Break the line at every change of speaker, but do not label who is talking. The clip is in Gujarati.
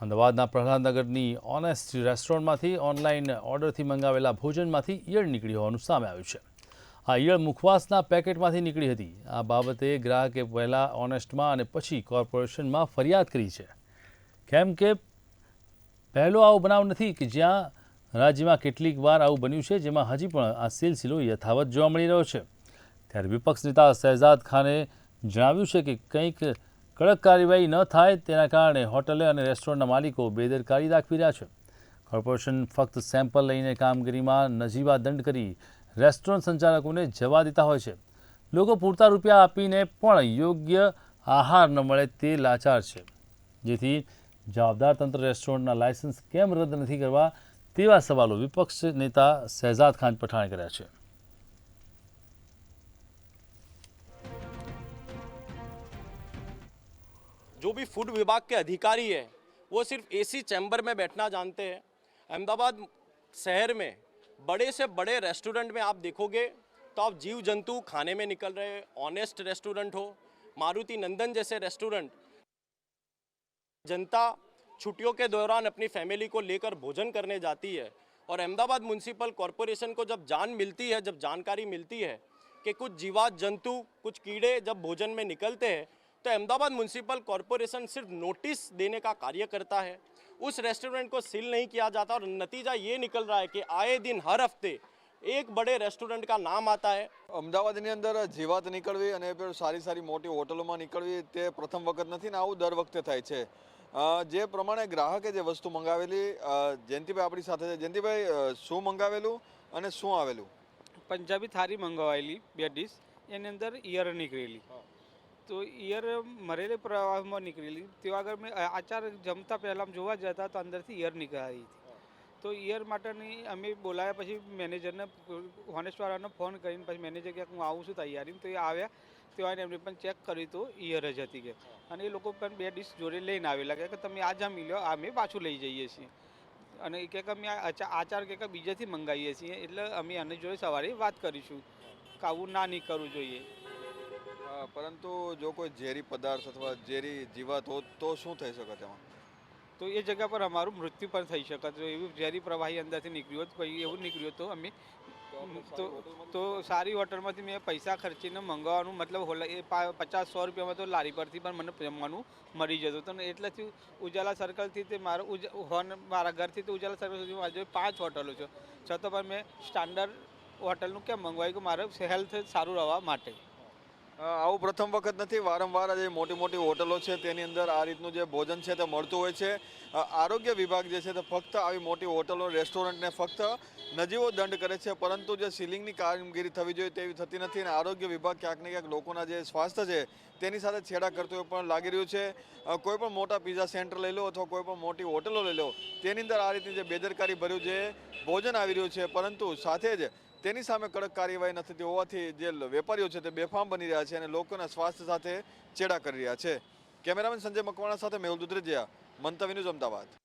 અમદાવાદના પ્રહલાદનગરની ઓનેસ્ટ રેસ્ટોરન્ટમાંથી ઓનલાઈન ઓર્ડરથી મંગાવેલા ભોજનમાંથી ઈયળ નીકળી હોવાનું સામે આવ્યું છે। આ ઈયળ મુખવાસના પેકેટમાંથી નીકળી હતી। આ બાબતે ગ્રાહકે પહેલાં ઓનેસ્ટમાં અને પછી કોર્પોરેશનમાં ફરિયાદ કરી છે, કેમ કે પહેલો આવો બનાવ નથી કે જ્યાં રાજ્યમાં કેટલીક વાર આવું બન્યું છે, જેમાં હજી પણ આ સિલસિલો યથાવત જોવા મળી રહ્યો છે। ત્યારે વિપક્ષ નેતા શહેજાદ ખાને જણાવ્યું છે કે કંઈક કડક કાર્યવાહી ન થાય તેના કારણે હોટલે અને રેસ્ટોરન્ટના માલિકો બેદરકારી દાખવી રહ્યા છે। કોર્પોરેશન ફક્ત સેમ્પલ લઈને કામગીરીમાં નજીવા દંડ કરી રેસ્ટોરન્ટ સંચાલકોને જવા દેતા હોય છે। લોકો પૂરતા રૂપિયા આપીને પણ યોગ્ય આહાર ન મળે તે લાચાર છે, જેથી જવાબદાર તંત્ર રેસ્ટોરન્ટના લાયસન્સ કેમ રદ નથી કરવા તેવા સવાલો વિપક્ષ નેતા શહેજાદ ખાન પઠાણે કર્યા છે।
जो भी फूड विभाग के अधिकारी है वो सिर्फ एसी चैम्बर में बैठना जानते हैं। अहमदाबाद शहर में बड़े से बड़े रेस्टोरेंट में आप देखोगे तो आप जीव जंतु खाने में निकल रहे। ऑनेस्ट रेस्टोरेंट हो, मारुति नंदन जैसे रेस्टोरेंट, जनता छुट्टियों के दौरान अपनी फैमिली को लेकर भोजन करने जाती है और अहमदाबाद म्यूनसिपल कॉरपोरेशन को जब जब जानकारी मिलती है कि कुछ जीवात जंतु, कुछ कीड़े जब भोजन में निकलते हैं तो अहमदाबाद म्यूनसिपल कॉरपोरेशन सिर्फ नोटिस देने का कार्य करता है। उस रेस्टोरेंट को सील नहीं किया जाता और नतीजा ये निकल रहा है कि आए दिन हर हफ्ते एक बड़े रेस्टोरेंट का नाम आता है।
અમદાવાદની અંદર જીવાત નીકળવી અને સારી સારી મોટી હોટલોમાં નીકળવી તે પ્રથમ વખત નથી ને આવું દર વખતે થાય છે। જે પ્રમાણે ગ્રાહકે જે વસ્તુ મંગાવેલી, જયંતિભાઈ આપણી સાથે છે। જયંતિભાઈ, શું મંગાવેલું અને શું આવેલું?
પંજાબી થાળી મંગાવેલી 2 ડીશ, એની અંદર ઈયર નીકળેલી। તો ઈયર મરેલી પ્રવાહમાં નીકળેલી। તે આગળ મેં આચાર જમતા પહેલાં જોવા જતા તો અંદરથી ઈયર નીકળી હતી। તો ઈયર માટેની અમે બોલાવ્યા, પછી મેનેજરને હોનેસ્ટવાળાને ફોન કરીને પછી મેનેજર કે હું આવું છું તૈયારી, તો એ આવ્યા। તેવાને એમને પણ ચેક કર્યું તો ઈયર જ હતી કે, અને એ લોકો પણ 2 ડીશ જોડે લઈને આવેલા કે તમે આ જ મિલ્યો, અમે પાછું લઈ જઈએ છીએ। અને એ કે અમે આચાર કે બીજેથી મંગાવીએ છીએ, એટલે અમે આની જોડે સવારે વાત કરીશું કે આવું ના નહીં કરવું જોઈએ।
પરંતુ જો કોઈ ઝેરી પદાર્થ અથવા ઝેરી જીવાત હોય તો શું થઈ શકે તેમાં?
તો એ જગ્યા પર અમારું મૃત્યુ પણ થઈ શકે। તો એવું ઝેરી પ્રવાહી અંદરથી નીકળ્યું હોત, કોઈ એવું નીકળ્યું તો અમે તો સારી હોટલમાંથી મેં પૈસા ખર્ચીને મંગાવવાનું મતલબ એ 50-100 રૂપિયામાં તો લારી પરથી પણ મને જમવાનું મળી જતું હતું ને। એટલેથી ઉજાલા સર્કલથી તે મારા ઘરથી તો ઉજાલા સર્કલ સુધી મારી 5 હોટલો છે, છતાં પણ મેં સ્ટાન્ડર્ડ હોટલનું કેમ મંગવાયું કે મારે હેલ્થ સારું રહેવા માટે।
આવું પ્રથમ વખત નથી, વારંવાર જે મોટી મોટી હોટલો છે તેની અંદર આ રીતનું જે ભોજન છે તે મળતું હોય છે। આરોગ્ય વિભાગ જે છે તે ફક્ત આવી મોટી હોટલો, રેસ્ટોરન્ટને ફક્ત નજીવો દંડ કરે છે, પરંતુ જે સીલિંગની કામગીરી થવી જોઈએ તેવી થતી નથી અને આરોગ્ય વિભાગ ક્યાંક ને ક્યાંક લોકોના જે સ્વાસ્થ્ય છે તેની સાથે છેડા કરતું એવું પણ લાગી રહ્યું છે। કોઈ પણ મોટા પિઝા સેન્ટર લઈ લો અથવા કોઈ પણ મોટી હોટલો લઈ લો, તેની અંદર આ રીતની જે બેદરકારી ભર્યું જે ભોજન આવી રહ્યું છે, પરંતુ સાથે જ તેની સામે કડક કાર્યવાહી નથી થતી હોવાથી જે વેપારીઓ છે તે બેફામ બની રહ્યા છે અને લોકોના સ્વાસ્થ્ય સાથે ચેડા કરી રહ્યા છે। કેમેરામેન સંજય મકવાણા સાથે મેહુલ દુધરેજિયા, મંતવ્ય ન્યૂઝ, અમદાવાદ।